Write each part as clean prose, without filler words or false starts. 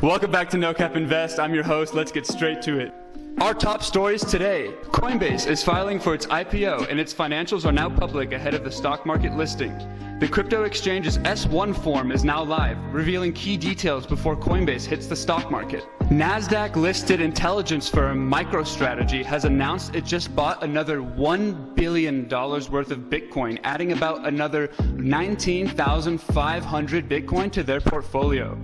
Welcome back to No Cap Invest. I'm your host. Let's get straight to it. Our top stories today. Coinbase is filing for its IPO and its financials are now public ahead of the stock market listing. The crypto exchange's S1 form is now live, revealing key details before Coinbase hits the stock market. NASDAQ-listed intelligence firm Microstrategy has announced it just bought another $1 billion worth of Bitcoin, adding about another 19,500 Bitcoin to their portfolio.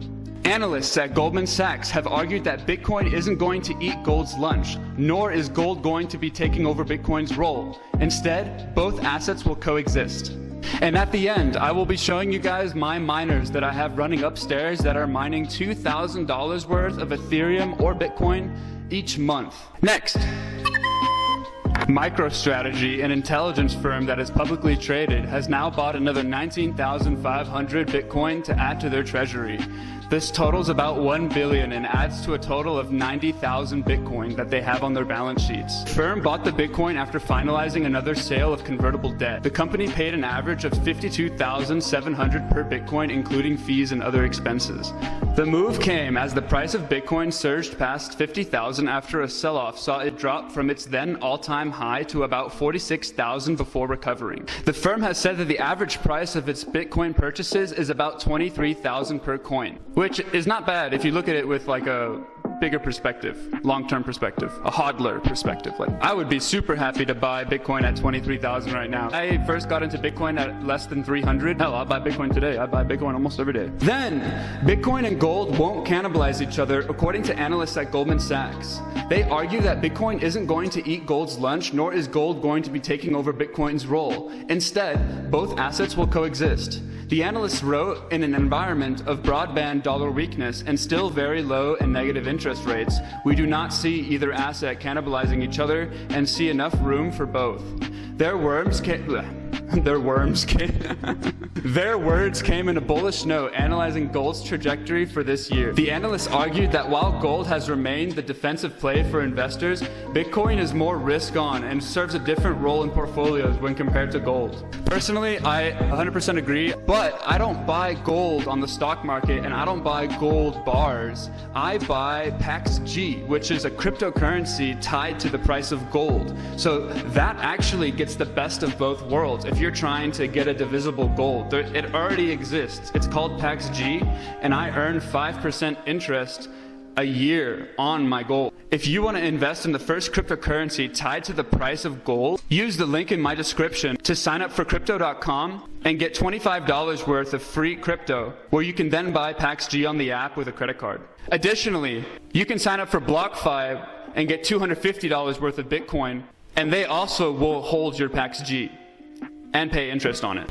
Analysts at Goldman Sachs have argued that Bitcoin isn't going to eat gold's lunch, nor is gold going to be taking over Bitcoin's role. Instead, both assets will coexist. And at the end, I will be showing you guys my miners that I have running upstairs that are mining $2,000 worth of Ethereum or Bitcoin each month. Next. Microstrategy, an intelligence firm that is publicly traded, has now bought another 19,500 Bitcoin to add to their treasury. This totals about 1 billion and adds to a total of 90,000 Bitcoin that they have on their balance sheets. The firm bought the Bitcoin after finalizing another sale of convertible debt. The company paid an average of 52,700 per Bitcoin, including fees and other expenses. The move came as the price of Bitcoin surged past 50,000 after a sell-off saw it drop from its then all-time high to about 46,000 before recovering. The firm has said that the average price of its Bitcoin purchases is about 23,000 per coin, which is not bad if you look at it with like a bigger perspective, long-term perspective, a hodler perspective. Like, I would be super happy to buy Bitcoin at 23,000 right now. I first got into Bitcoin at less than 300. Hell, I'll buy Bitcoin today. I buy Bitcoin almost every day. Then, Bitcoin and gold won't cannibalize each other, according to analysts at Goldman Sachs. They argue that Bitcoin isn't going to eat gold's lunch, nor is gold going to be taking over Bitcoin's role. Instead, both assets will coexist. The analysts wrote, in an environment of broadband dollar weakness and still very low and negative interest rates, we do not see either asset cannibalizing each other and see enough room for both. Their words came in a bullish note analyzing gold's trajectory for this year. The analysts argued that while gold has remained the defensive play for investors, Bitcoin is more risk-on and serves a different role in portfolios when compared to gold. Personally, I 100% agree, but I don't buy gold on the stock market and I don't buy gold bars. I buy PAXG, which is a cryptocurrency tied to the price of gold. So that actually gets the best of both worlds. If you're trying to get a divisible gold, it already exists. It's called PAXG, and I earn 5% interest a year on my gold. If you want to invest in the first cryptocurrency tied to the price of gold, use the link in my description to sign up for crypto.com and get $25 worth of free crypto, where you can then buy PAXG on the app with a credit card. Additionally, you can sign up for BlockFi and get $250 worth of Bitcoin, and they also will hold your PAXG and pay interest on it.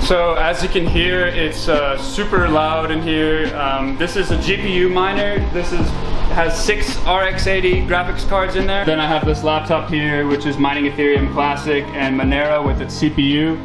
So as you can hear, it's super loud in here. This is a GPU miner. This has 6 RX80 graphics cards in there. Then I have this laptop here, which is mining Ethereum Classic and Monero with its CPU.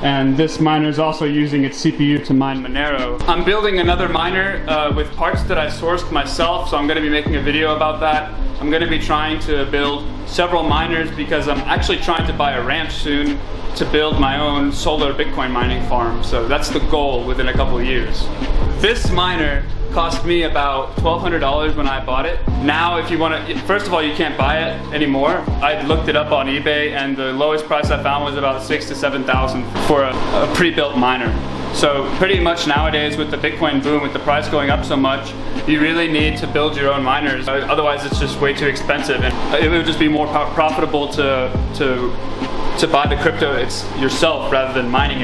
And this miner is also using its CPU to mine Monero. I'm building another miner with parts that I sourced myself, so I'm going to be making a video about that. I'm going to be trying to build several miners because I'm actually trying to buy a ranch soon to build my own solar Bitcoin mining farm. So that's the goal within a couple of years. This miner cost me about $1,200 when I bought it. Now, if you want to, first of all, you can't buy it anymore. I looked it up on eBay and the lowest price I found was about $6,000 to $7,000 for a pre-built miner. So pretty much nowadays with the Bitcoin boom, with the price going up so much, you really need to build your own miners. Otherwise it's just way too expensive, and it would just be more profitable to buy the crypto yourself rather than mining it.